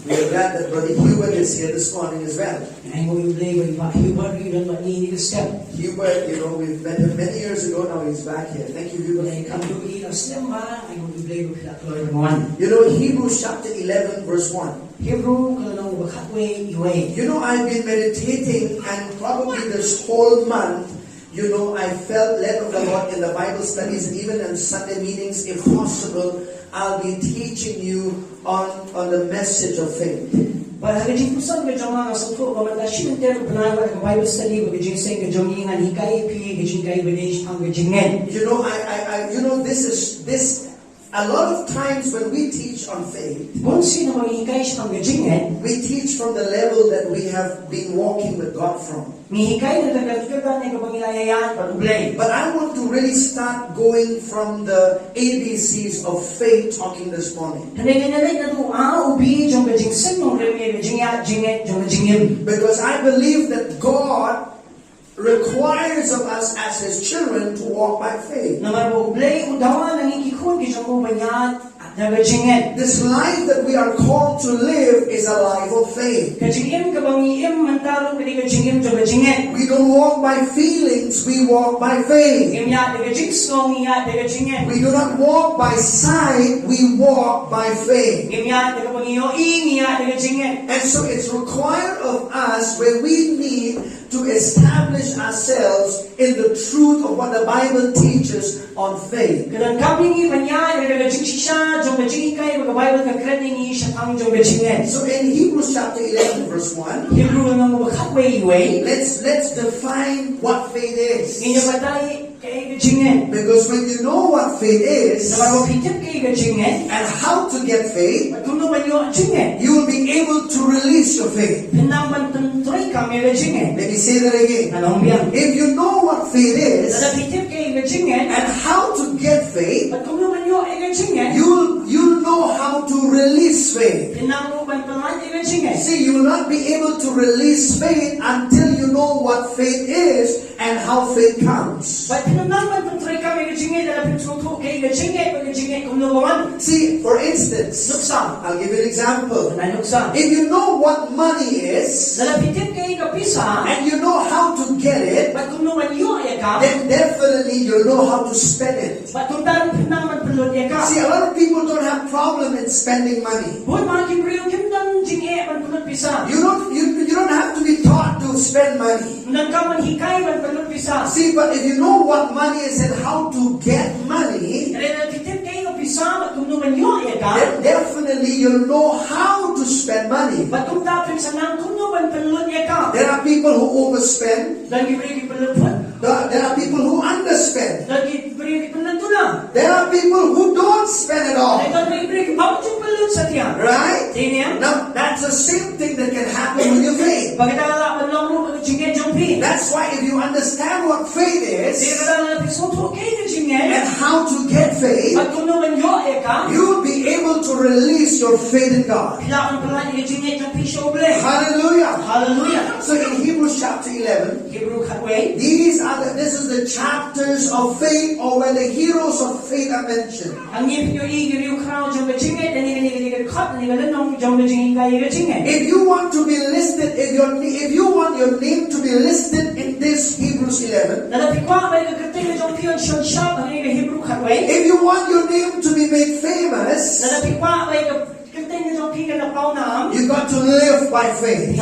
We are glad that Brother Hubert is here this morning as well. Hubert, we've met him many years ago, now he's back here. Thank you, Hubert. Hebrews chapter 11 verse 1. I've been meditating, and probably this whole month, I felt led of the Lord in the Bible studies and even in Sunday meetings. If possible, I'll be teaching you on the message of faith. A lot of times when we teach on faith, we teach from the level that we have been walking with God from. But I want to really start going from the ABCs of faith talking this morning. Because I believe that God requires of us as His children to walk by faith. This life that we are called to live is a life of faith. We don't walk by feelings, we walk by faith. We do not walk by sight, we walk by faith. And so it's required of us where we need to establish ourselves in the truth of what the Bible teaches on faith. So in Hebrews chapter 11 verse 1, let's define what faith is. Because when you know what faith is and how to get faith, you will be able to release your faith. Let me say that again. If you know what faith is and how to get faith, you'll know how to release faith. See, you will not be able to release faith until you know what faith is and how faith comes. See, for instance, I'll give you an example. If you know what money is and you know how to get it, then definitely you'll know how to spend it. See, a lot of people don't have problem in spending money. You don't have to be taught to spend money. See, but if you know what money is and how to get money, then definitely you'll know how to spend money. There are people who overspend. There are people who underspend. There are people who don't spend at all. Right? Now, that's the same thing that can happen with your faith. That's why if you understand what faith is and how to get faith, you will be able to release your faith in God. Hallelujah. Hallelujah. So in Hebrews chapter 11, this is the chapters of faith, or where the heroes of faith are mentioned. If you want to be listed, if you want your name to be listed in this Hebrews 11, if you want your name to be made famous, you got to live by faith.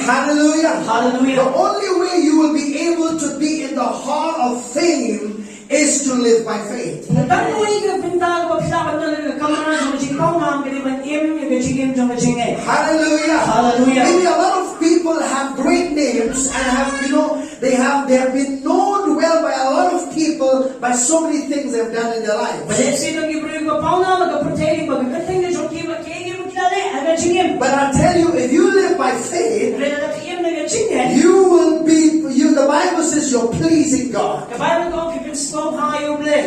Hallelujah. Hallelujah. The only way you will be able to be in the hall of fame is to live by faith. Hallelujah. Hallelujah. Maybe a lot of people have great names and they have been known well by a lot of people by so many things they've done in their life. But I tell you, if you live by faith, the Bible says you're pleasing God.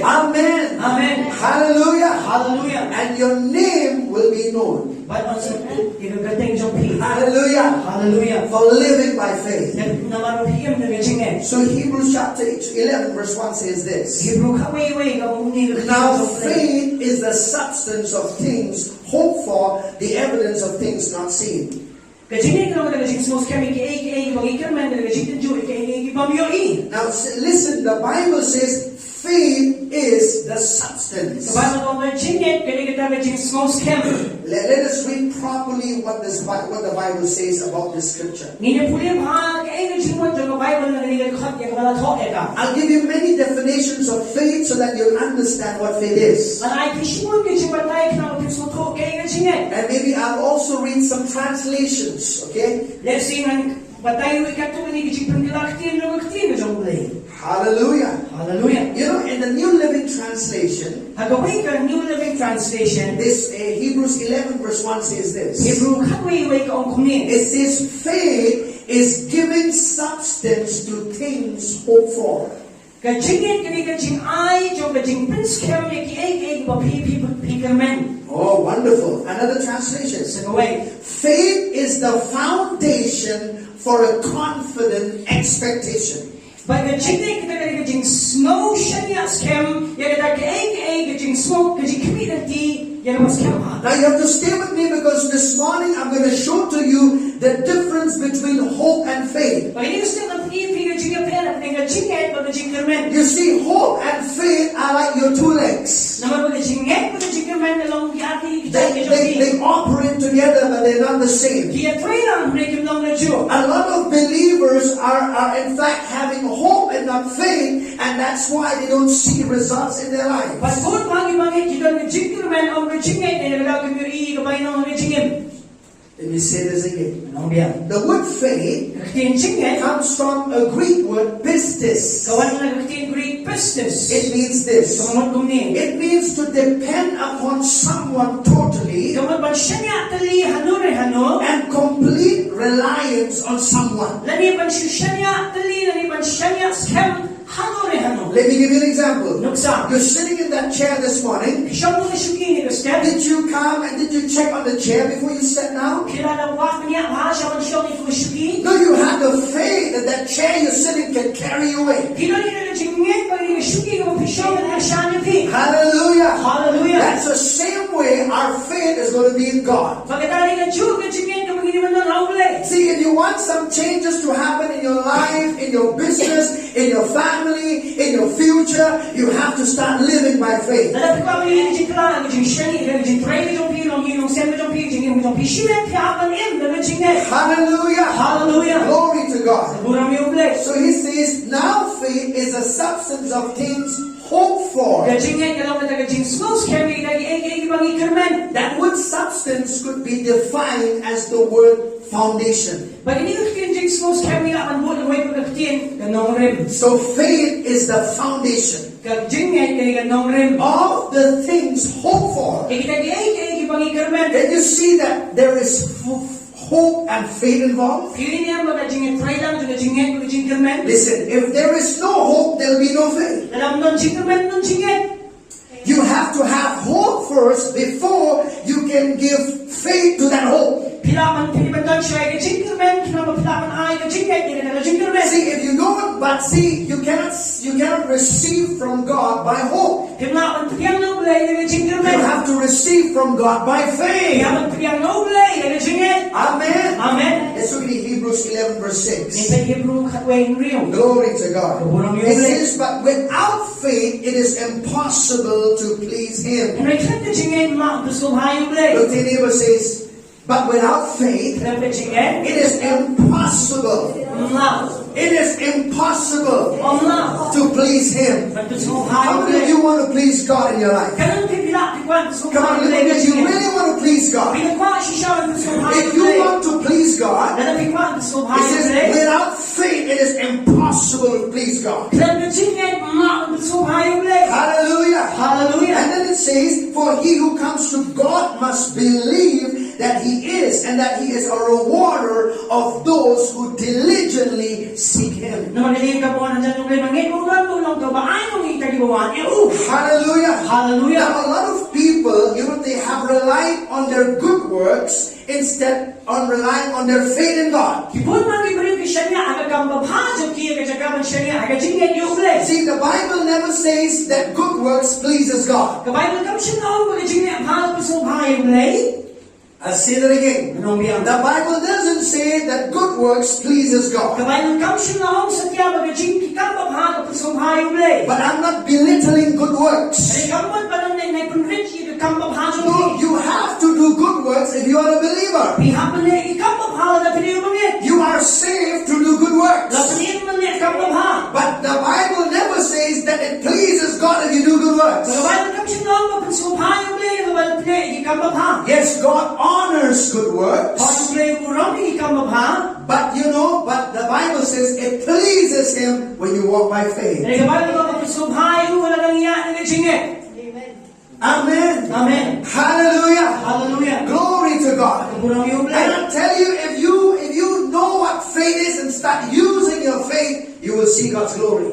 Amen. Amen. Hallelujah. Hallelujah. And your name will be known. Hallelujah. Hallelujah. For living by faith. So Hebrews chapter 11 verse 1 says this. Now faith is the substance of things hoped for, the evidence of things not seen. Now listen, the Bible says faith is the substance. Let us read properly what the Bible says about this scripture. I'll give you many definitions of faith so that you'll understand what faith is. And maybe I'll also read some translations, okay? Hallelujah. Hallelujah. You know, in the New Living Translation, this Hebrews 11 verse 1 says this. It says faith is giving substance to things hoped for. Oh, wonderful. Another translation. Faith is the foundation for a confident expectation. Now you have to stay with me because this morning I'm going to show to you the difference between hope and faith. You see, hope and faith are like your two legs. They operate together, but they're not the same. A lot of believers are in fact having hope and not faith, and that's why they don't see results in their life. Let me say this again. The word faith comes from a Greek word pistis. It means this. It means to depend upon someone totally and complete reliance on someone. Let me give you an example. You're sitting in that chair this morning. Did you come and did you check on the chair before you sat down? No, you have the faith that that chair you're sitting can carry you away. Hallelujah. Hallelujah. That's the same way our faith is going to be in God. See, if you want some changes to happen in your life, in your business, in your family, in your future, you have to start living by faith. Hallelujah. Hallelujah. Glory to God. So he says, now faith is a substance of things hoped for. That word substance could be defined as the word foundation. So faith is the foundation of the things hoped for. Can you see that there is hope and faith involved? Listen, if there is no hope, there will be no faith. You have to have hope first before you can give faith to that hope. See, if you don't, but see, you cannot receive from God by hope. You have to receive from God by faith. Amen. Amen. Let's look at Hebrews 11 verse 6. Glory to God. It says, but without faith it is impossible to please Him. Look to your neighbor, says, but without faith, it is impossible. It is impossible to please Him. How many of you want to please God in your life? Come on, if you really want to please God, if you want to please God, it says without faith it is impossible to please God. Hallelujah. Hallelujah. And then it says, for he who comes to God must believe that He is, and that He is a rewarder of those who diligently seek Him. Hallelujah. Hallelujah. Now a lot of people people, they have relied on their good works instead on relying on their faith in God. See, the Bible never says that good works pleases God. I'll say that again. The Bible doesn't say that good works pleases God. But I'm not belittling good works. No, you have to do good works if you are a believer. You are saved to do good works. But the Bible never says that it pleases God if you do good works. Yes, God honors good works. But the Bible says it pleases Him when you walk by faith. Amen. Amen. Hallelujah. Hallelujah. Glory to God. And I tell you, if you know what faith is and start using your faith, you will see God's glory.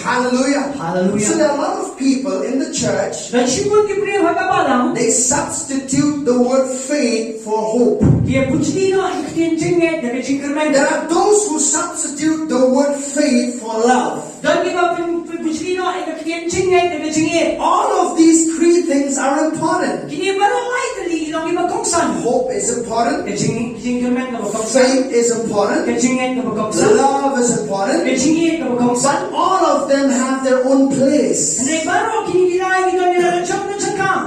Hallelujah. Hallelujah. So there are a lot of people in the church, they substitute the word faith for hope. There are those who substitute the word faith for love. All of these three things are important. Hope is important. Faith is important. Love is important. But all of them have their own place.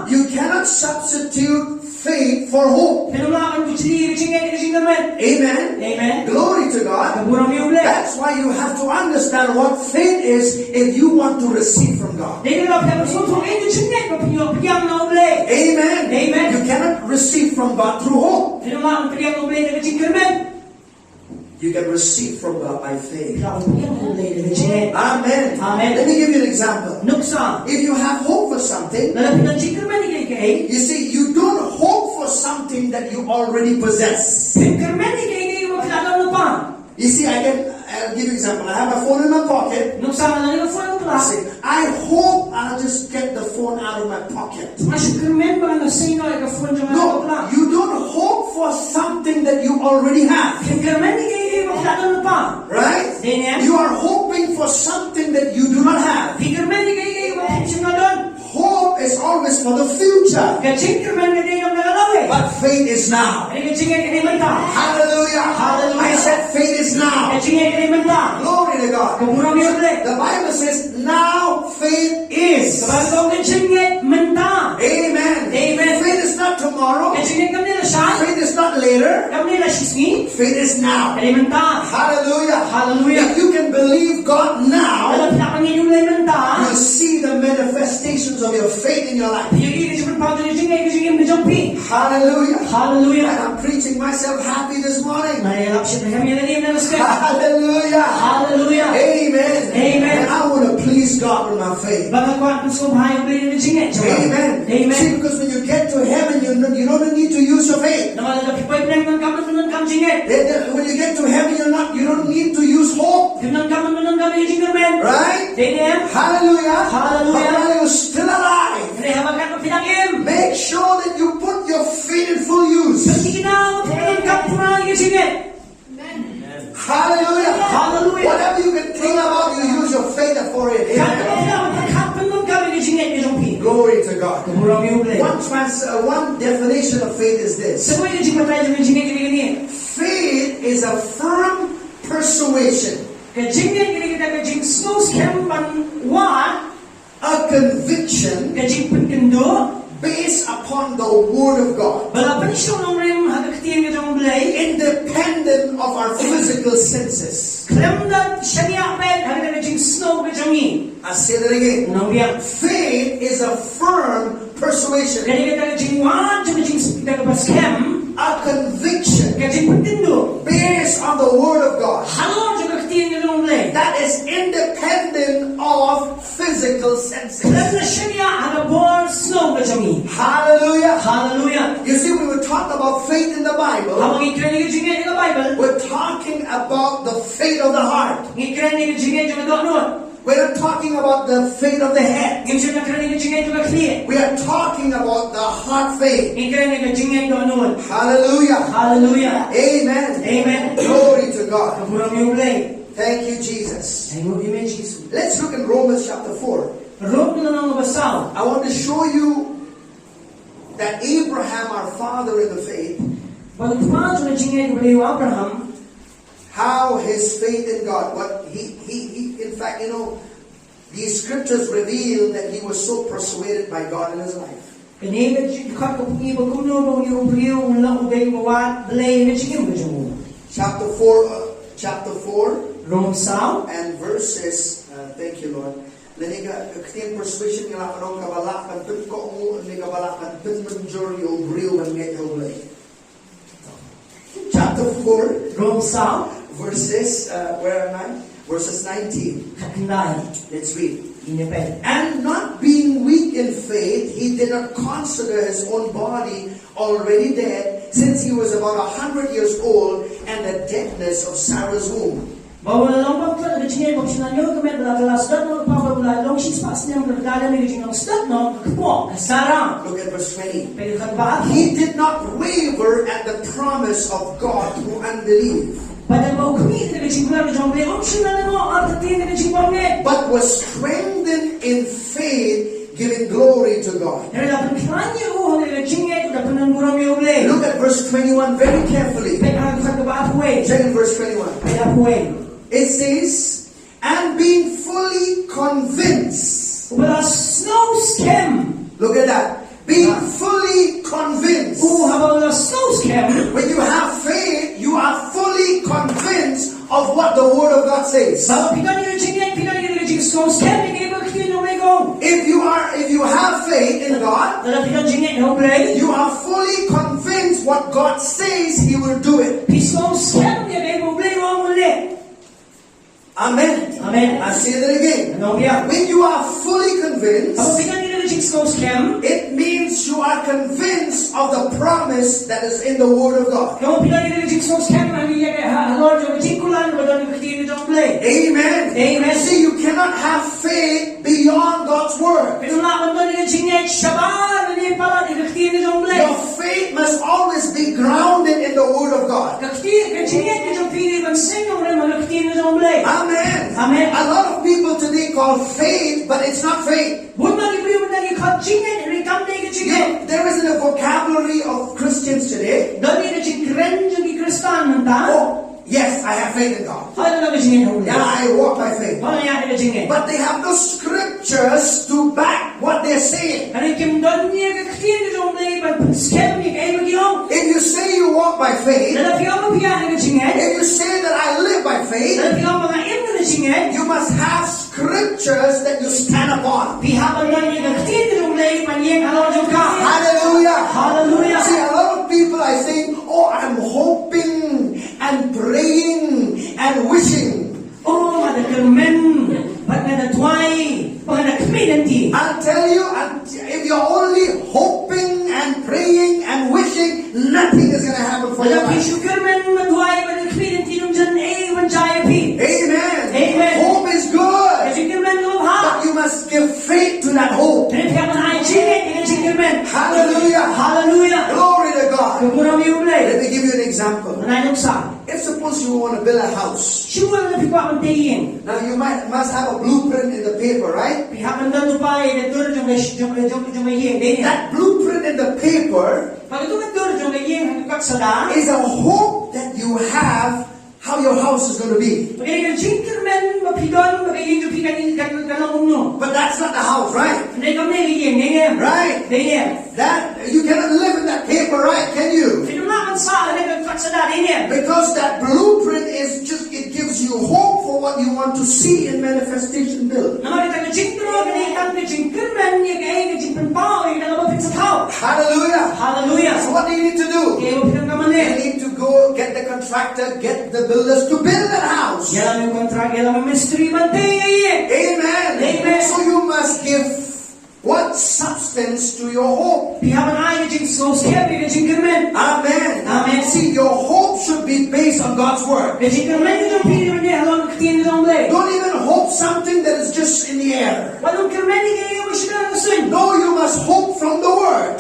You cannot substitute faith for hope. Amen. Amen. Glory to God. That's why you have to understand what faith is if you want to receive from God. Amen. Amen. You cannot receive from God through hope. You can receive from God by faith. Amen. Amen. Let me give you an example. If you have hope for something, you see, you don't hope for something that you already possess. You see, I'll give you an example. I have my phone in my pocket. I hope I'll just get the phone out of my pocket. No, you don't hope for something that you already have. Right? You are hoping for something that you do not have. Hope is always for the future. But faith is now. Hallelujah. I said faith is now. Glory to God. The Bible says now faith is. Amen. Amen. Faith is not tomorrow. Faith is not later. Faith is now. Hallelujah. Hallelujah. If you can believe God now, you'll see the manifestations of your faith in your life. Hallelujah. Hallelujah. And I'm preaching myself happy this morning. Hallelujah. Hallelujah. Amen. Amen. And I want to please God with my faith. Amen. Amen. See, because when you get to heaven, you don't need to use your faith. When you get to heaven, you don't need to use hope. Right? Hallelujah. Hallelujah. But while you're still alive, make sure that you put your faith in full use. Hallelujah. Hallelujah. Whatever you can think about, you use your faith for it. Glory to God. One definition of faith is this. Faith is a firm persuasion, a conviction based upon the Word of God, independent of our physical senses. I say that again. Faith is a firm persuasion, a conviction based on the Word of God that is independent of physical senses. Hallelujah. Hallelujah. You see, when we talk about faith in the Bible, we're talking about the faith of the heart. We're not talking about the faith of the head. Ngim siya nagkaroon ng jingay to kakli. We are talking about the heart faith. Ngim ng jingay to anuon. Hallelujah. Hallelujah. Amen. Amen. Glory to God. Kapuram yung ulay. Thank you, Jesus. Ay mo ime Jesus. Let's look in Romans chapter 4. Rome na nang mabasaw. I want to show you that Abraham, our father in the faith, Pagpapansin na jingay to Abraham, how his faith in God, what he in fact, the scriptures reveal that he was so persuaded by God in his life. Chapter 4 and verses, thank you Lord. Leniga ktin persuasion nga karong kabalakan tun ko mo ni kabalakan tun majority of real and get away. Chapter 4 verses where am I? Verses 19. Let's read. And not being weak in faith, he did not consider his own body already dead, since he was about 100 years old, and the deadness of Sarah's womb. Look at verse 20. He did not waver at the promise of God through unbelief, but was strengthened in faith, giving glory to God. Look at verse 21 very carefully. Check in verse 21. It says, and being fully convinced. Look at that. Being fully convinced. When you have faith, you are fully convinced of what the Word of God says. If you have faith in God, you are fully convinced what God says He will do it. Amen. Amen. I say that again. When you are fully convinced, it means you are convinced of the promise that is in the Word of God. Amen. Amen. See, you cannot have faith beyond God's Word. Your faith must always be grounded in the Word of God. Amen. Amen. A lot of people today call faith, but it's not faith. There isn't a vocabulary of Christians today. Oh, yes, I have faith in God. Yeah, I walk by faith. But they have no scriptures to back what they're saying. If you say you walk by faith, if you say that I live by faith, you must have scriptures that you stand upon. Hallelujah. Hallelujah. See, a lot of people I think, oh, I'm hoping and praying and wishing. I'll tell you, if you're only hoping and praying and wishing, nothing is going to happen for your life. Amen. Amen. Hope is good, but you must give faith to that hope. Hallelujah. Hallelujah. Glory to God. Let Let me give you an example. If suppose you want to build a house, now you must have a blueprint in the paper, right? That blueprint in the paper is a hope that you have how your house is going to be. But that's not the house, right? Right? That you cannot live in that paper, right? Can you? Because that blueprint is just, it gives you hope for what you want to see in manifestation build. Hallelujah. Hallelujah. So what do you need to do? You need to go get the contractor, get the builders to build that house. Amen. Amen. So you must give what substance to your hope? so scary ke jingkermen. Amen. Amen. See, your hope should be based on God's word. Ke jingkermen ke jong pili bende halon ketien jong ble. Don't even hope something that is just in the air. Walong kermen ke yo shira kusun. No, you must hope from the word.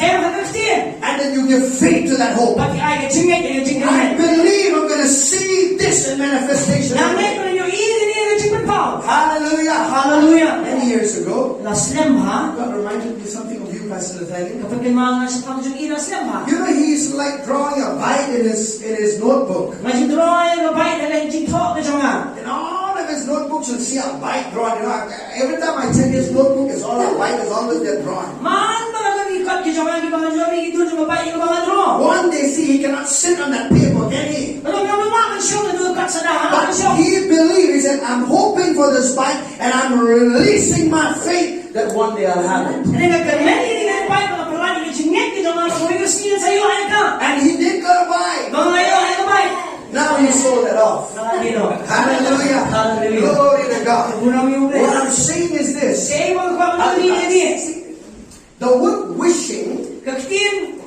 And then you give faith to that hope. But I get jingket ke I jingkermen. believe I'm going to see this in manifestation. Amen. Ko yo ini ke jingket pau. Hallelujah. Hallelujah. Many years ago, La slem ha. God reminded me something of you, Pastor Nathaniel. Kapag mga sa pamjong ira slem ha. You know, he's like drawing a bite in his notebook. Ngaji drawing ka bai na jing thok ke jong ha. In all of his notebooks, you'll see a bite drawn. You know, every time I check his notebook, it's all a bite is always there drawn. Man ba ka ikat ke jong ha ki mga jong ni itu jong bai ke mga draw. One day, see, he cannot sit on that paper, can he? Kalau kamu makan syok itu kat sana ha. But he believed, he said, I'm hoping for this bite, and I'm releasing my faith that one day I'll have it. Ini kan kermen ini kan bai ba perlahan ke jingket ke jong ha. Ko yo skin sayo ai ka. And he did get a bite. Mga ayo ai ka bai. Now he sold it off. Hallelujah. Hallelujah. Hallelujah. Glory to God. Hallelujah. What I'm saying is this. Say mo ko mo ni ni. The word wishing, Kaktim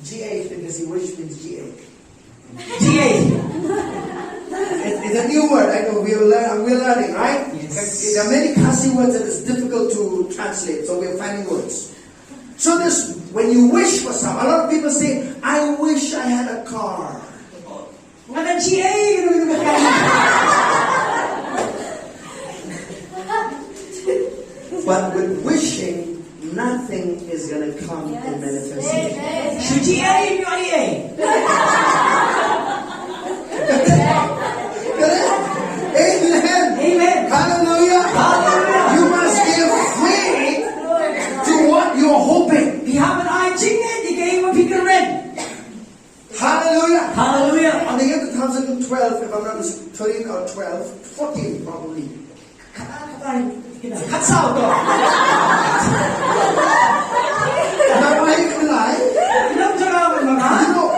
G-A, because he wished means G-A. GA. It's a new word. I know we're learning, right? Yes. There are many Khasi words that is difficult to translate, so we're finding words. So this, when you wish for something, a lot of people say, I wish I had a car. Ngada GA gitu kan. But with wishing, nothing is going to come in manifestation. Su GA yo IA. Amen. Amen. Hallelujah. Hallelujah. You must give faith to what you're hoping. Pihak ai jingket di kay mo pikirmen. Hallelujah. Hallelujah. On the year 2012, if I'm not mistaken, 13 or 12, 14 probably. Kat sao to. Now I even lie. Ilang jara mo You mga. know,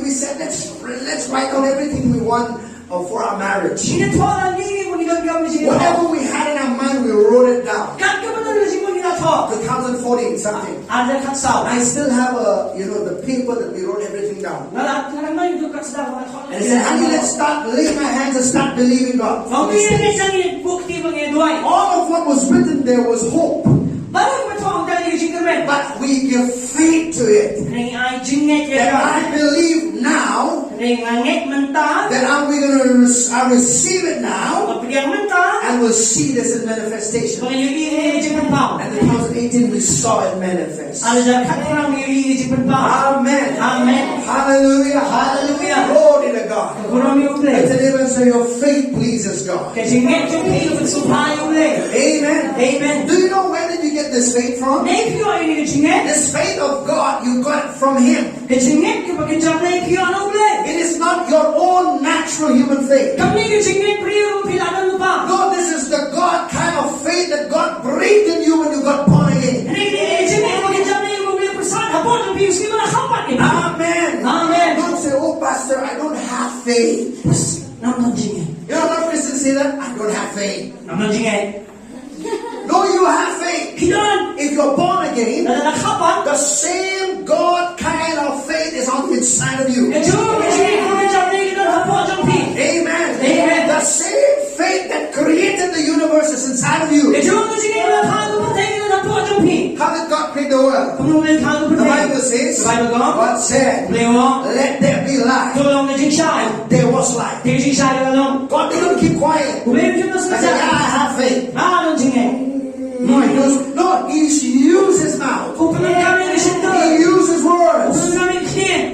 we said let's write down everything we want for our marriage. Sinatwa ni mo ginagawa mo sinatwa. Whatever we had in our mind, we wrote it down. Kat ka ba na si mo ginatwa. 2014 something. Ada kat sao. I still have the paper that we wrote everything down. Ngala ngala yung kat sa mga And I said, honey, let's start laying my hands and start believing God. Ang pinili sa ni bukti mga duay. All of what was written there was hope. Baru mo to ang dali yung kermen. But we give faith to it. Ning ay jingget That ya. I believe now Ning angit menta. that I receive it now Kapiliang menta. and we'll see this in manifestation. Kung yung ili jingget pa. And in 2018 we saw it manifest. Ano dyan kakrang yung ili jingget pa. Amen. Amen. Hallelujah. Hallelujah. Glory to God. Kurang yung Let uli. the neighbor say your faith pleases God. Kaya jingget yung ili pagsumpah yung uli. Amen. Amen. Do you know where did you get this faith from? Naip yung ili jingget. This faith of God, you got it from Him. Kaya jingget yung pagkajap naip yung ano uli. It is not your own natural human faith. Kami yung jingget priyo pilanan mo pa. No, this is the God kind of faith that God breathed in you when you got born again. Ning ili jingget yung pagkajap na yung mga persan. Hapon ang piyos ki mga kapat ni. Amen. Amen. Don't say, oh, Pastor, I don't have faith. Naman jingget. You know, a lot of Christians say that, I don't have faith. Naman jingget. No, you have faith. Kinan. If you're born again, Kapat. the same God kind of faith is on the inside of you. Amen. Amen. The same faith that created the universe is inside of you. How did God create the world? The Bible says, God said, let there be light. And there was light. God didn't keep quiet. I said, yeah, I have faith. No, he doesn't. No, he used his mouth. He used his words.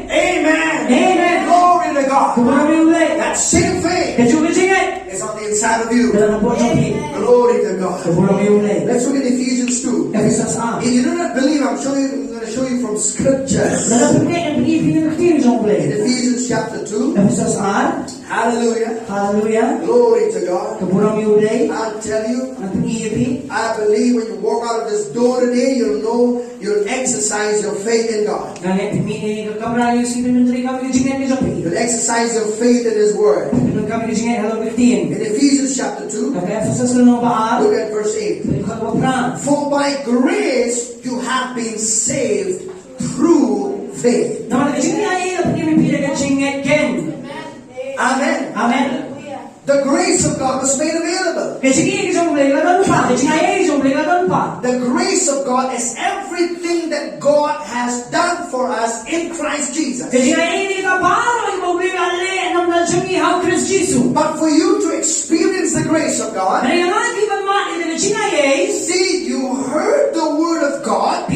Amen. Amen. Glory to God. That same faith is on the inside of you. Glory to God. Let's look at Ephesians 2. If you do not believe, I'm going to show you from scriptures. In Ephesians chapter 2. Hallelujah. Hallelujah. Glory to God. I'll tell you, I I believe when you walk out of this door today, you'll know you'll exercise your faith in God. You'll exercise your faith in His Word. In Ephesians chapter 2, look at verse 8. For by grace you have been saved through faith. Amen. Amen. The grace of God was made available. The grace of God is everything that God has done for us in Christ Jesus. But for you to experience the grace of God, see, you heard the word of God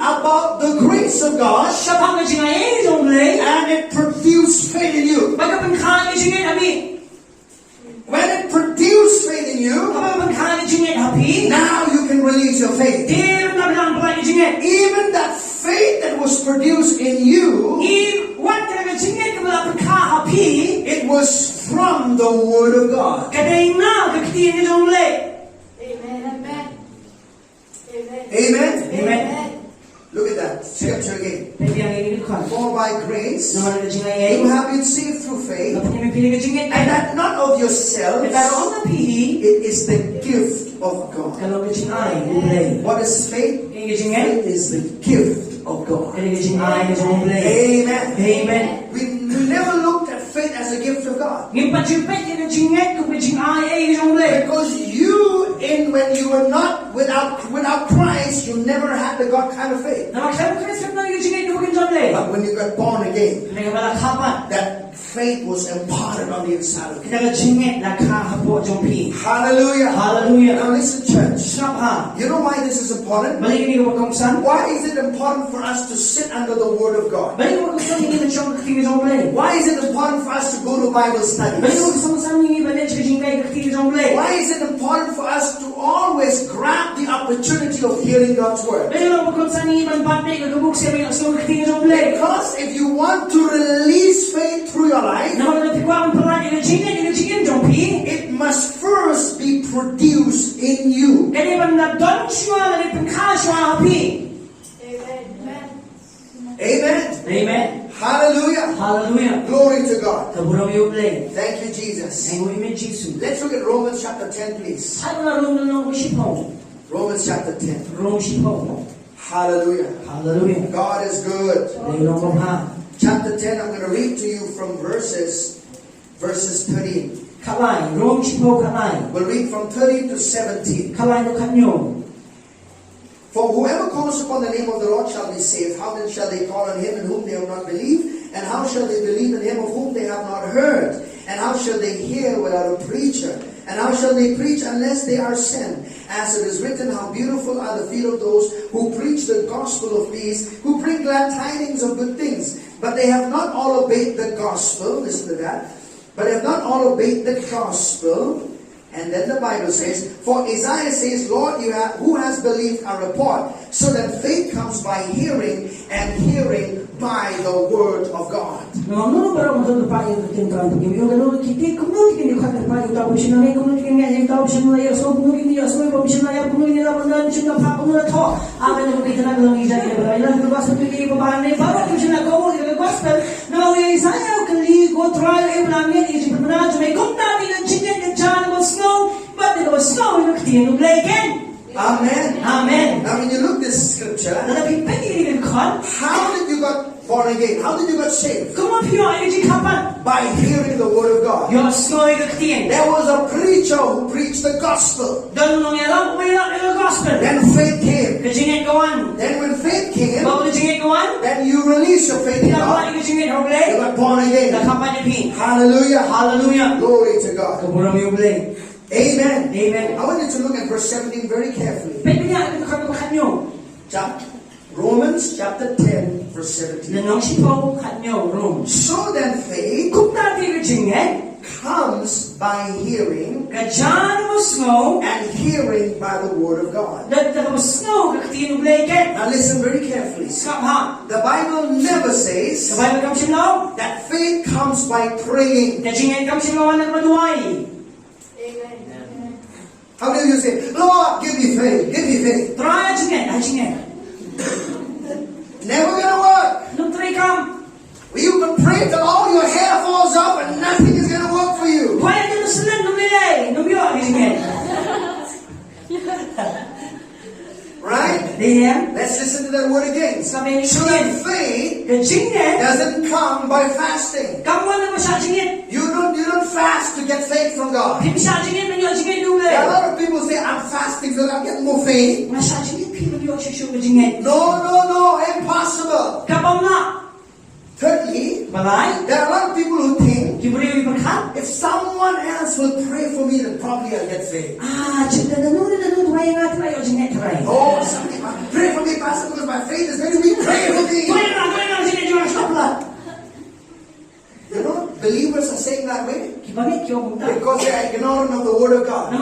about the grace of God, and it produced faith in you. When it produced faith in you, now you can release your faith. Even that faith that was produced in you, it was from the Word of God. Amen. Amen. Look at that scripture again. For by grace you have been saved through faith, and that not of yourselves, it is the gift of God. What is faith? Faith is the gift of God. Amen. Amen. We never looked at faith as a gift of God. Because when you were not without Christ, you never had the God kind of faith. But when you got born again, that faith was imparted on the inside of you. Hallelujah. Hallelujah. Now listen, church. You know why this is important? Why is it important for us to sit under the Word of God? Why is it important for us to go to Bible studies? Why is it important for us to always grab the opportunity of hearing God's Word? Because if you want to release faith through your life, it must first be produced in you. Amen. Amen. Hallelujah. Hallelujah. Glory to God. Thank Thank you, Jesus. Let's look at Romans chapter 10, please. Romans chapter 10. Hallelujah. Hallelujah. God is good. Chapter 10, I'm going to read to you from verses 13. We'll read from 13 to 17. For whoever calls upon the name of the Lord shall be saved. How then shall they call on him in whom they have not believed? And how shall they believe in him of whom they have not heard? And how shall they hear without a preacher? And how shall they preach unless they are sent? As it is written, how beautiful are the feet of those who preach the gospel of peace, who bring glad tidings of good things. But they have not all obeyed the gospel. Listen to that. But have not all obeyed the gospel. And then the Bible says, for Isaiah says, Lord, who has believed our report? So that faith comes by hearing, and hearing by the word of God. Amen. Amen. Now when you look at this scripture, how did you got born again? How did you get saved? By hearing the word of God. There was a preacher who preached the gospel. Then faith came. Then when faith came, then you release your faith in God. You got born again. Hallelujah. Hallelujah. Glory to God. Amen. Amen. I want you to look at verse 17 very carefully. Romans chapter 10 verse 17. So then faith comes by hearing, and hearing by the word of God. Now listen very carefully. The Bible never says that faith comes by praying. How do you say, Lord, give me faith, give me faith? Never gonna work. You can pray till all your hair falls off and nothing is gonna work for you. Right? Let's listen to that word again. So that faith doesn't come by fasting. You don't fast to get faith from God. There are a lot of people say, I'm fasting so that I'm getting more faith. No, impossible. Thirdly, there are a lot of people who think, if someone else will pray for me, then probably I'll get faith. Oh, somebody pray for me, Pastor, because my faith is very weak. Pray for me. You know, believers are saying that way because they are ignorant of the Word of God. And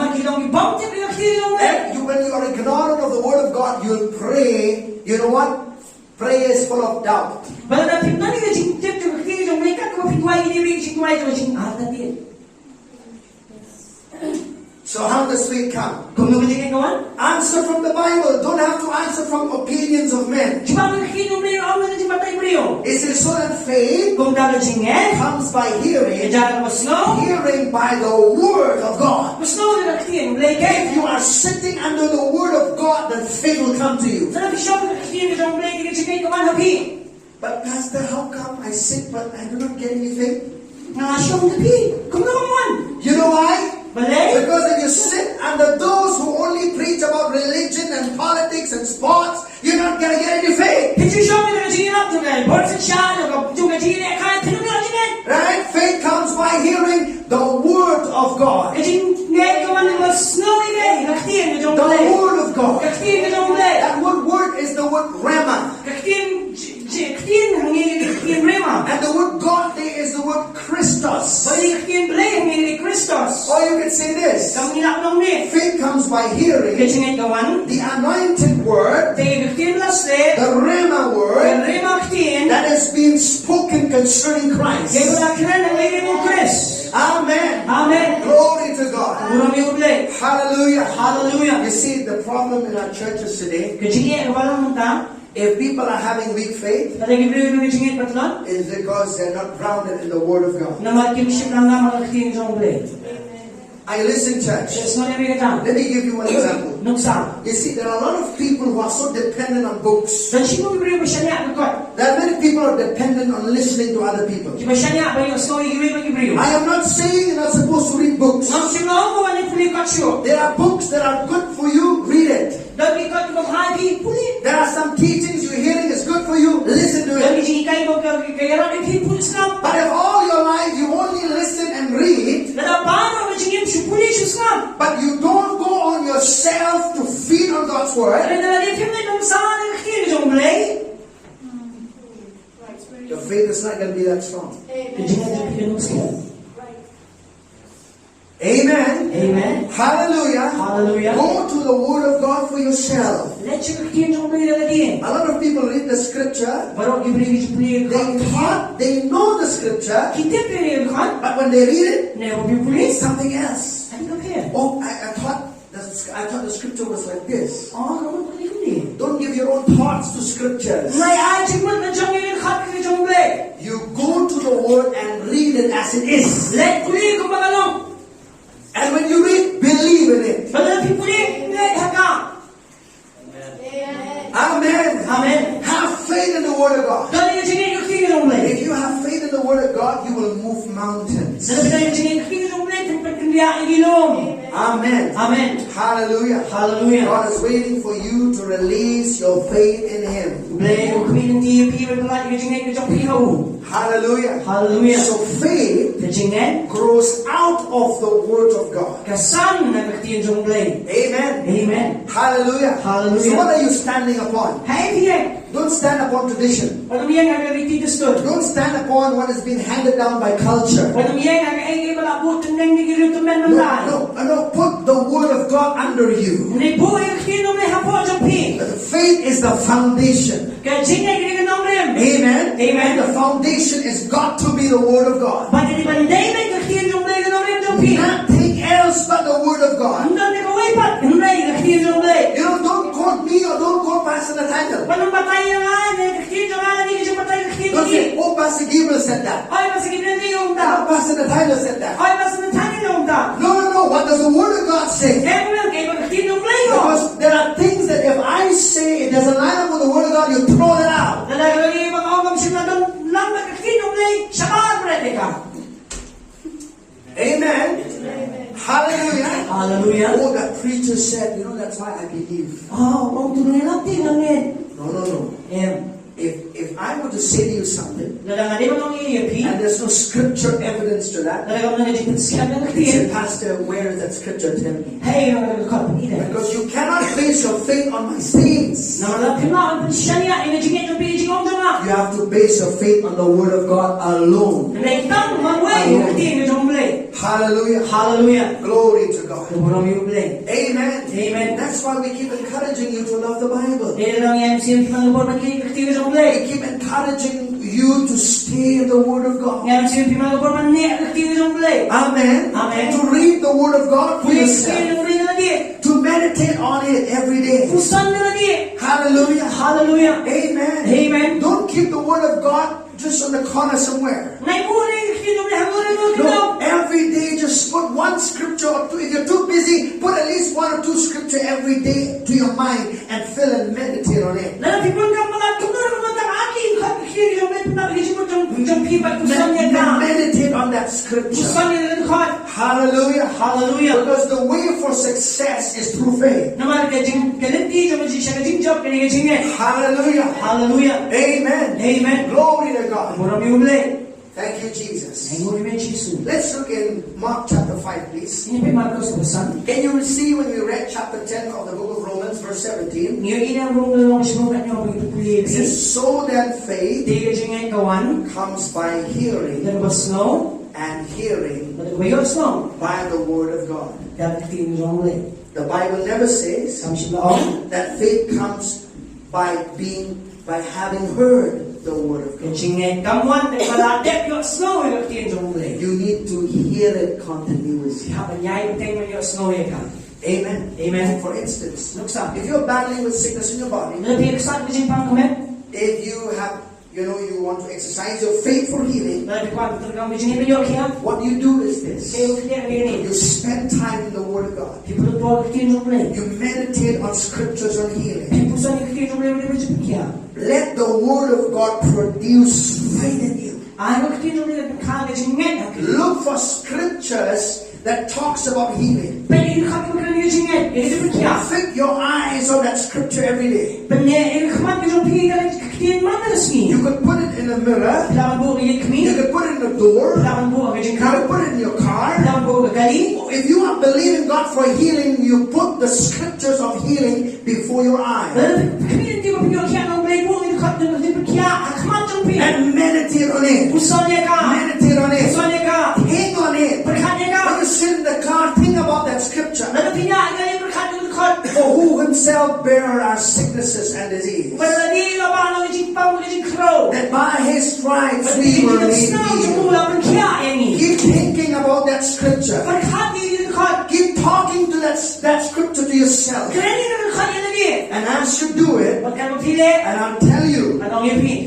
when you are ignorant of the Word of God, you'll pray. You know what? Prayer is full of doubt. So how does faith come? Answer from the Bible. Don't have to answer from opinions of men. It says so that faith comes by hearing, hearing by the Word of God. If you are sitting under the Word of God, then faith will come to you. But Pastor, how come I sit but I do not get any faith? You know why? Because if you sit under those who only preach about religion and politics and sports, you're not going to get any faith. Right? Faith comes by hearing the Word of God. The Word of God. That word is the word Rema. And the word God there is the word Christos. Or you can say this. Faith comes by hearing the anointed word, the Rema word that is being spoken concerning Christ. Amen. Amen. Glory to God. Hallelujah. Hallelujah. You see, the problem in our churches today, if people are having weak faith, it's because they're not grounded in the Word of God. I listen, church. Let me give you one example. You see, there are a lot of people who are so dependent on books. There are many people who are dependent on listening to other people. I am not saying you're not supposed to read books. There are books that are good for you, read it. There are some teachings you're hearing is good for you, listen to it. But if all your life you only listen and read, but you don't go on yourself to feed on God's Word, your faith is not going to be that strong. Amen. Amen. Hallelujah. Hallelujah. Go to the Word of God for yourself. A lot of people read the Scripture. They know the Scripture, but when they read it, it's something else. Oh, I thought the Scripture was like this. Don't give your own thoughts to Scriptures. You go to the Word and read it as it is. And when you read, believe in it. Amen. Amen. Have faith in the Word of God. If you have faith in the Word of God, you will move mountains. Amen. Amen. Hallelujah. Hallelujah. God is waiting for you to release your faith in Him. Hallelujah. Hallelujah. So faith grows out of the Word of God. Amen. Amen. Hallelujah. Hallelujah. So what are you standing upon? Don't stand upon tradition. Don't stand upon what has been handed down by culture. No. Put the Word of God under you. Faith is the foundation. Amen. Amen. The foundation is got to be the Word of God. Nothing else but the Word of God. Don't quote me or don't quote Pastor Nathaniel. Don't say, oh, Pastor Gabriel said that. Pastor Nathaniel said that. No. What does the Word of God say? Because there are things that if I say, it God, you throw it out. Amen. Hallelujah. Hallelujah. Oh, that preacher said, that's why I believe. No. If I were to say to you something, and there's no scripture evidence to that, say, Pastor, where is that scripture? Tell me. Because you cannot base your faith on my sayings. You have to base your faith on the Word of God alone. Hallelujah. Hallelujah. Glory to God. Amen. Amen. That's why we keep encouraging you to love the Bible. We keep encouraging you to stay in the Word of God. Amen. To read the Word of God for yourself. To meditate on it every day. Hallelujah. Hallelujah. Amen. Amen. Don't keep the Word of God just on the corner somewhere. No, every day just put one scripture or two. If you're too busy, put at least one or two scripture every day to your mind and fill and meditate on it. Meditate on that scripture. Hallelujah. Hallelujah. Because the way for success is through faith. Hallelujah. Hallelujah. Amen. Amen. Glory to God. Thank you, Jesus. Let's look in Mark chapter 5, please. Can you see when we read chapter 10 of the book of Romans, verse 17? It says, so then faith comes by hearing, and hearing by the word of God. The Bible never says that faith comes by having heard the word of God. You need to hear it continuously. Amen. Amen. For instance, if you're battling with sickness in your body, if you have, you want to exercise your faith for healing, what you do is this. You spend time in the Word of God. You meditate on scriptures on healing. Let the Word of God produce faith in you. Look for scriptures that talks about healing. Fix your eyes on that scripture every day. You could put it in a mirror. You could put it in the door. You could put it in your car. If you are believing God for healing, you put the scriptures of healing before your eyes. And meditate on it. Meditate on it. Think on it. When you sit in the car, think about that scripture. For who himself bare our sicknesses and disease, that by his stripes we were made healed. Keep thinking about that scripture. Keep talking to that scripture to yourself. And as you do it, and I'll tell you,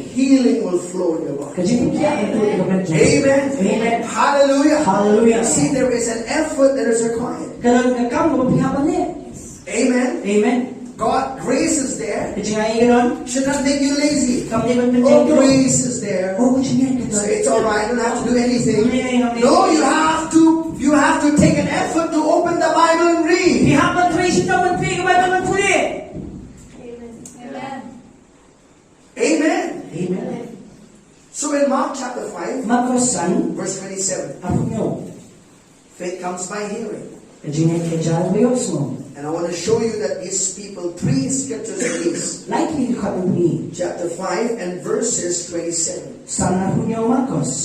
healing will flow in your body. Amen. Amen. Hallelujah. Hallelujah. See, there is an effort that is required. Amen. Amen. God, grace is there. Should not make you lazy. Oh, grace is there. So it's alright, you don't have to do anything. No, you have to take an effort to open the Bible and read. Amen. Amen. So in Mark chapter 5, verse 27, faith comes by hearing. And I want to show you that these people, 3 scriptures at least. Chapter 5 and verses 27.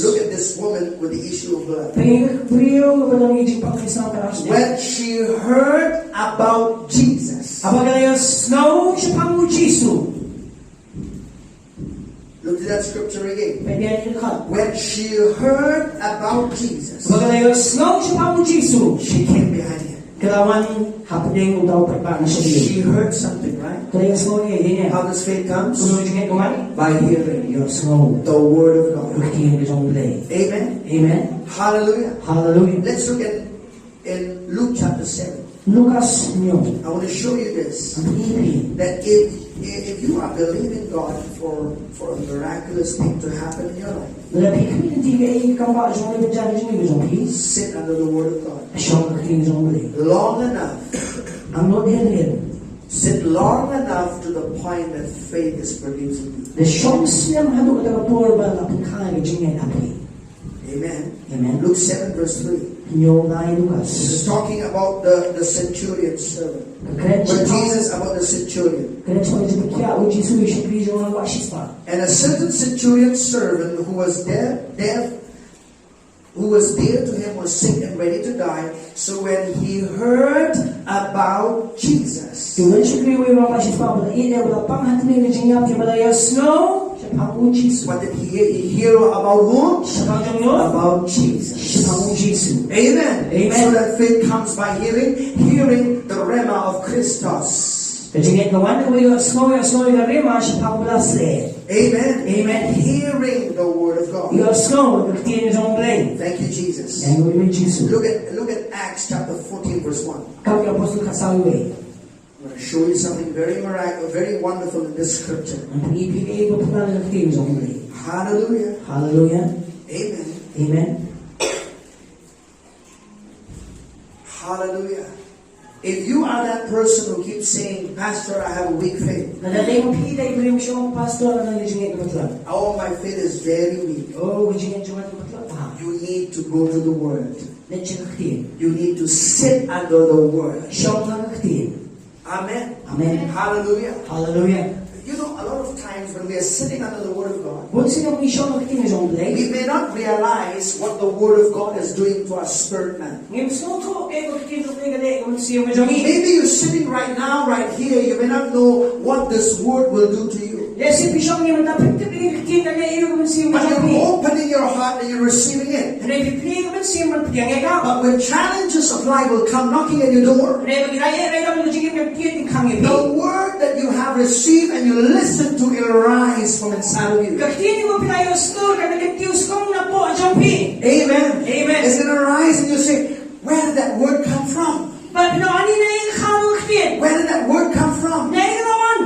Look at this woman with the issue of blood. When she heard about Jesus. Look at that scripture again. When she heard about Jesus, she came behind him. She heard something, right? How does faith come? By hearing the word of God. Amen. Amen. Hallelujah. Hallelujah. Let's look at in Luke chapter 7. Lukas nyo. I want to show you this. Ang pili. That if you are believing God for a miraculous thing to happen in your life, sit under the Word of God long enough. Sit long enough to the point that faith is produced in you. Amen. Luke 7 verse 3. This is talking about the centurion servant. But Jesus about the centurion. And a certain centurion servant who was there to him was sick and ready to die. So when he heard about Jesus, what did he hear about whom? About Jesus. Amen. So that faith comes by hearing the rema of Christos. Amen. Hearing the word of God. Thank you, Jesus. Look at Acts chapter 14 verse 1. I'm going to show you something very miraculous, very wonderful in this scripture. Hallelujah. Amen. Hallelujah. If you are that person who keeps saying, Pastor, I have a weak faith. Oh, my faith is very weak. You need to go to the Word. You need to sit under the Word. Amen. Hallelujah. You know, a lot of times when we are sitting under the Word of God, we may not realize what the Word of God is doing to our spirit man. Maybe you're sitting right now, right here, you may not know what this Word will do to you. But you're opening your heart and you're receiving it. But when challenges of life will come knocking at your door, the Word that you have received and you listen to it rise from inside of you. Amen. It's going to rise and you say, where did that word come from? Where did that word come from?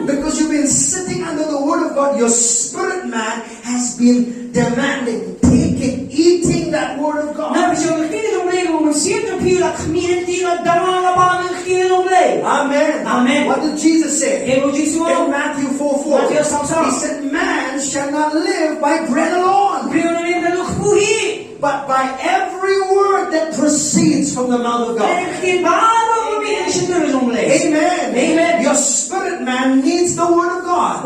Because you've been sitting under the Word of God. Your spirit man has been demanding, taking, eating that Word of God. Amen. What did Jesus say? In Matthew 4:4. He said, man shall not live by bread alone, but by every word that proceeds from the mouth of God. Amen. Your spirit man needs the Word of God.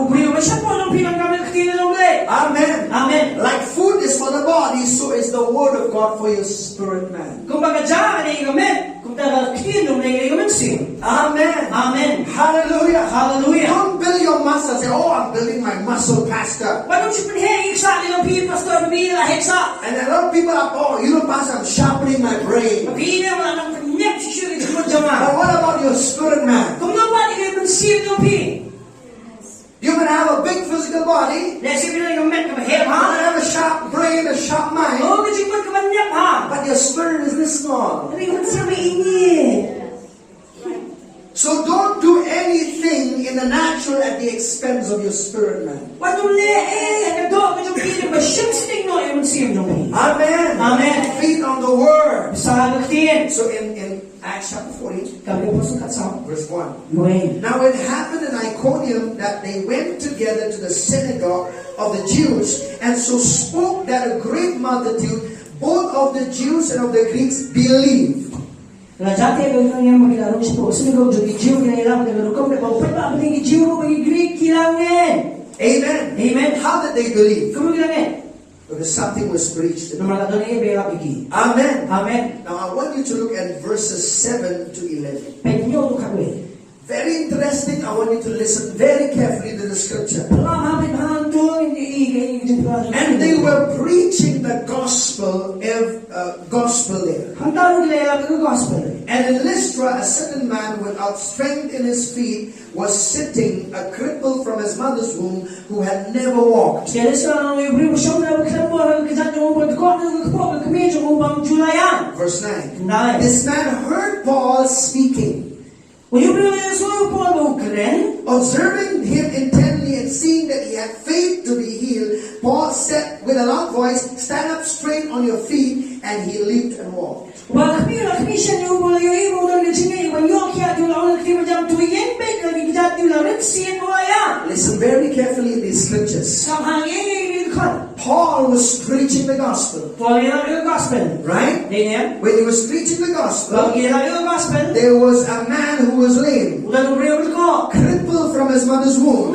Amen. Like food is for the body, so is the Word of God for your spirit man. Amen. Hallelujah. Don't build your muscle. Say, oh, I'm building my muscle, Pastor. And a lot of people are, oh, you know, Pastor, I'm sharpening my brain. But what about your spirit man? You can have a big physical body. You can have a sharp brain, a sharp mind. But your spirit is this small. So don't do anything in the natural at the expense of your spirit man. Amen. Feed on the Word. So in Acts chapter 14, verse 1. Now it happened in Iconium that they went together to the synagogue of the Jews, and so spoke that a great multitude, both of the Jews and of the Greeks, believed. Amen. How did they believe? Because something was preached. Amen. Now I want you to look at verses 7 to 11. Very interesting. I want you to listen very carefully to the scripture. And they were preaching the gospel there. And in Lystra, a certain man without strength in his feet was sitting, a cripple from his mother's womb, who had never walked. Verse 9. This man heard Paul speaking. Observing him intently and seeing that he had faith to be healed, Paul said with a loud voice, "Stand up straight on your feet," and he leaped and walked. Listen very carefully in these scriptures. Paul was preaching the gospel. Right? When he was preaching the gospel, there was a man who was lame, crippled from his mother's womb.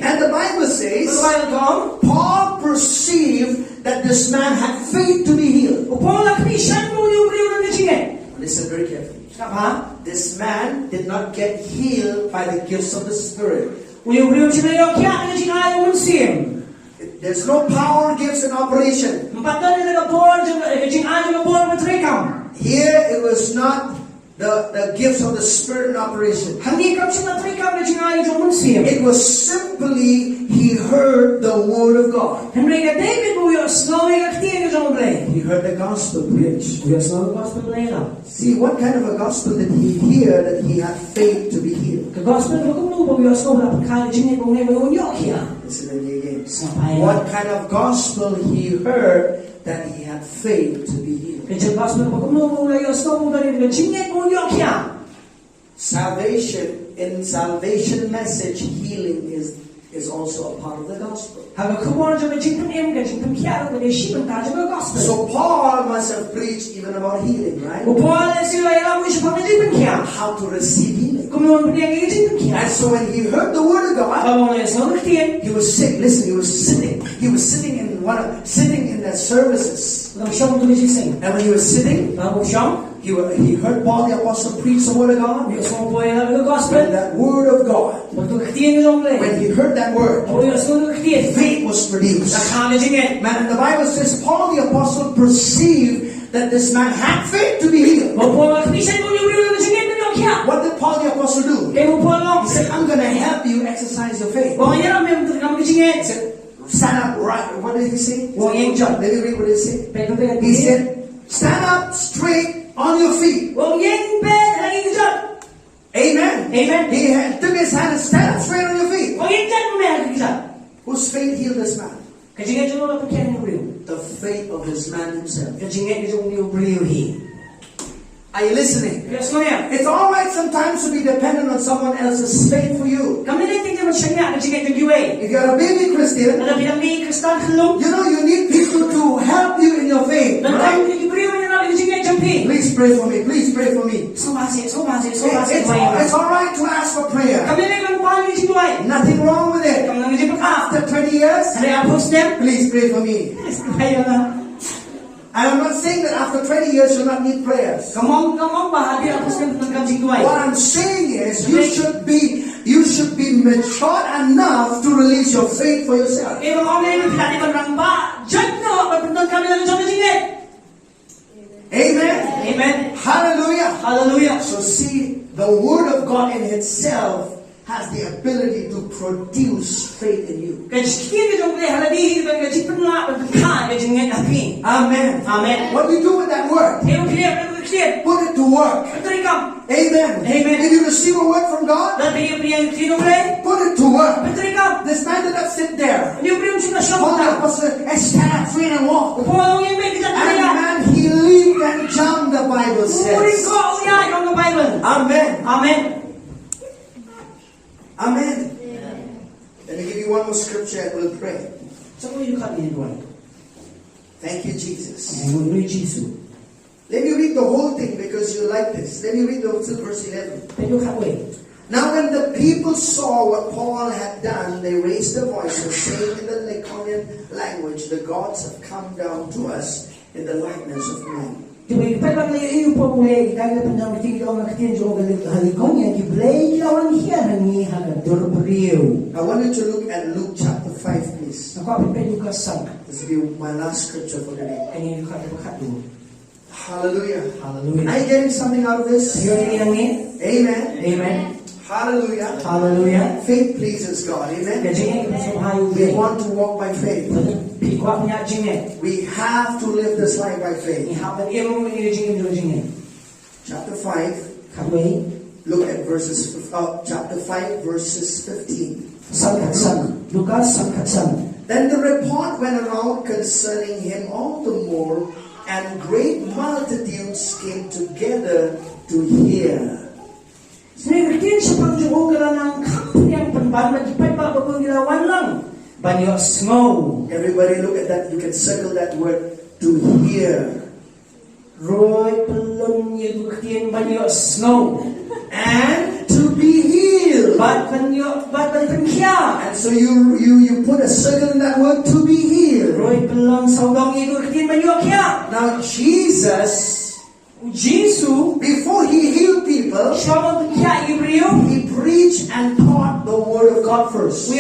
And the Bible says, Paul perceived that this man had faith to be healed. Listen very carefully. This man did not get healed by the gifts of the Spirit. There's no power gifts in operation. Here it was not the gifts of the Spirit in operation. It was simply he heard the word of God. He heard the gospel preached. See, what kind of a gospel did he hear that he had faith to be healed? Listen to me again. What kind of gospel he heard that he had faith to be healed? Salvation, in salvation message, healing is also a part of the gospel. So Paul must have preached even about healing, right? How to receive healing. And so when he heard the word of God, he was sick. Listen, he was sitting. He was sitting in the services. And when he was sitting, he heard Paul the apostle preach the word of God. And that word of God, when he heard that word, faith was produced. Man, and the Bible says Paul the apostle perceived that this man had faith to be healed. What did Paul the apostle do? He said, "I'm going to help you exercise your faith." He said, "Stand up right." What did he say? Let me read what he said. He said, "Stand up straight on your feet." Amen. Amen. He took his hand and stand up straight on your feet. Whose faith healed this man? The faith of this man himself. Are you listening? Yes, ma'am. It's all right sometimes to be dependent on someone else's faith for you. If you're a baby Christian, you know you need people to help you in your faith. Right? Please pray for me. Please pray for me. It's all right to ask for prayer. Nothing wrong with it. After 20 years, please pray for me. And I'm not saying that after 20 years you'll not need prayers. What I'm saying is you should be mature enough to release your faith for yourself. Amen. Amen. Hallelujah. Hallelujah. So see, the word of God in itself has the ability to produce faith in you. Amen. Amen. What do you do with that word? Put it to work. Amen. Amen. Did you receive a word from God? Put it to work. This man did not sit there. Paul the apostle stand up straight and walk. And man, he leaped and jumped, the Bible says. Amen. Amen. Amen. Let me give you one more scripture and we'll pray. Thank you, Jesus. Let me read the whole thing because you like this. Let me read till verse 11. Now when the people saw what Paul had done, they raised their voices, saying in the Lycaonian language, "The gods have come down to us in the likeness of man." I want you to look at Luke chapter 5, please. This will be my last scripture for today. Hallelujah. Hallelujah. Are you getting something out of this? Amen. Amen. Hallelujah. Hallelujah. Faith pleases God. Amen. We want to walk by faith. We have to live this life by faith. Chapter 5. Look at chapter 5 verses 15. Then the report went around concerning him all the more, and great multitudes came together to hear. Everybody look at that. You can circle that word, to hear. And to be healed. And so you put a circle in that word, to be healed. Now Jesus, before he healed people, he preached and taught the word of God first. Are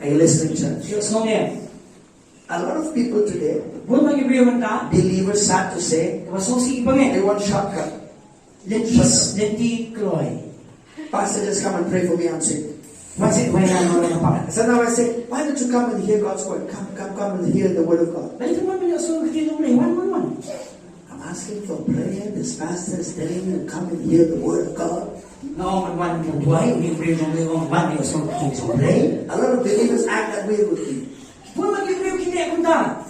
you listening, church? A lot of people today, believers, sad to say, they want shortcut. Pastor, just come and pray for me, I'm sick. So now I say, why don't you come and hear God's word? Come and hear the word of God. I'm asking for prayer. This pastor is telling me to come and hear the word of God. A lot of believers act that way with me.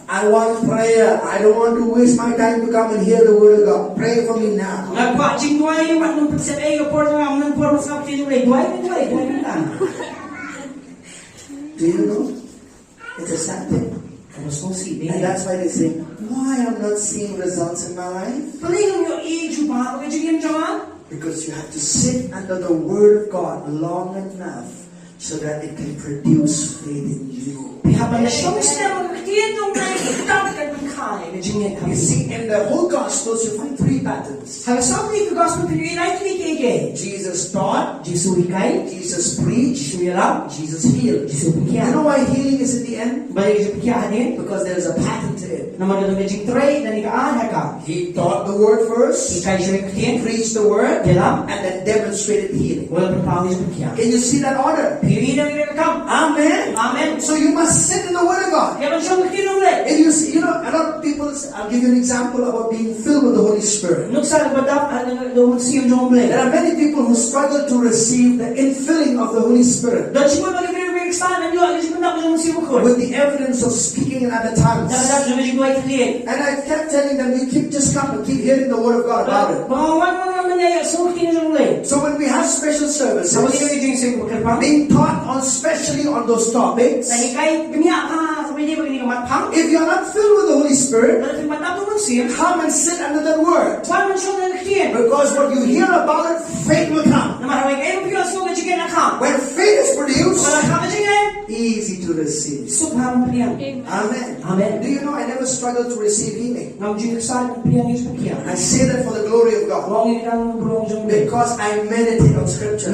I want prayer. I don't want to waste my time to come and hear the word of God. Pray for me now. Do you know? It's a sad thing. And that's why they say, why I'm not seeing results in my life? Because you have to sit under the word of God long enough so that it can produce faith in you. You see, in the whole Gospels, you find three patterns. Jesus taught, Jesus preached, Jesus healed. You know why healing is in the end? Because there is a pattern to it. He taught the word first, preached the word, and then demonstrated healing. Can you see that order? Amen. So you must sit in the word of God. If you see, a lot of people, I'll give you an example about being filled with the Holy Spirit. There are many people who struggle to receive the infilling of the Holy Spirit with the evidence of speaking in other tongues. And I kept telling them, you just come and keep hearing the word of God about it. So when we have special services being taught especially on those topics, if you're not filled with the Holy Spirit, come and sit under that word. Because what you hear about it, faith will come. When faith is produced, easy to receive. Amen. Do you know I never struggled to receive healing? I say that for the glory of God. Because I meditate on scriptures.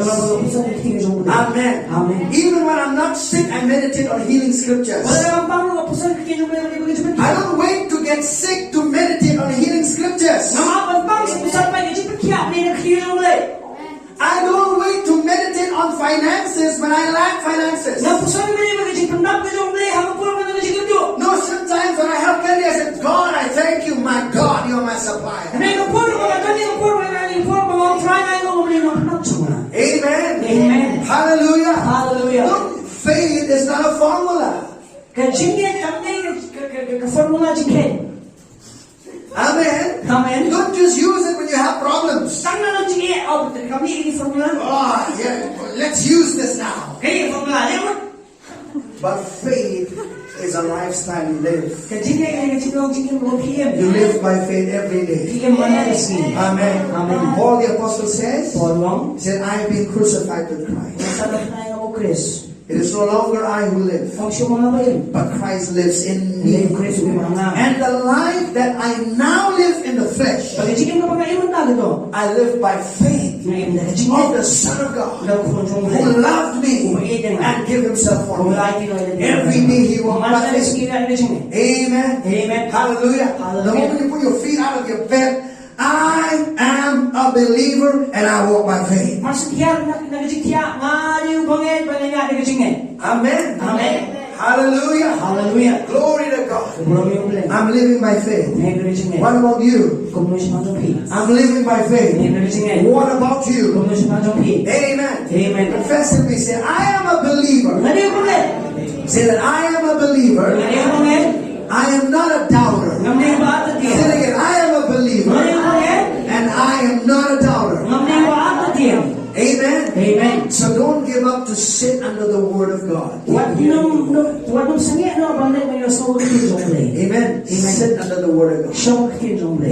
Amen. Even when I'm not sick, I meditate on healing scriptures. I don't wait to get sick to meditate on healing scriptures. I don't wait to meditate on finances when I lack finances. No, sometimes when I have plenty, I say, God, I thank you, my God, you're my supplier. Amen. Hallelujah. Look, faith is not a formula. Amen. Don't just use it when you have problems. Let's use this now. But faith is a lifestyle you live. You live by faith every day. Amen. Paul the Apostle says, he said, I have been crucified with Christ. It is no longer I who live, but Christ lives in me. And the life that I now live in the flesh, I live by faith of the Son of God, who loved me and gave himself for me. Every day he walked by faith. Amen. Amen. Hallelujah. The moment you put your feet out of your bed, I am a believer and I walk by faith. Amen. Amen. Hallelujah. Hallelujah. Glory to God. I'm living by faith. What about you? I'm living by faith. What about you? Amen. Amen. Confess with me. Say, I am a believer. Say that I am a believer. I am not a doubter. Say it again. I am a believer. And I am not a doubter. Amen. Amen. So don't give up to sit under the word of God. Amen. Sit under the word of God.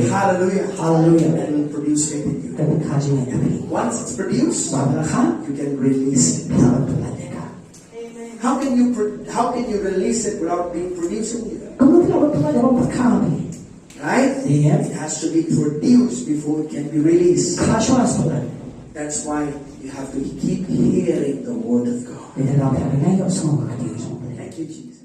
Hallelujah. Hallelujah. And it will produce faith in you. Once it's produced, you can release it. How can you release it without being producing it? Right? It has to be produced before it can be released. That's why you have to keep hearing the word of God. Thank you, Jesus.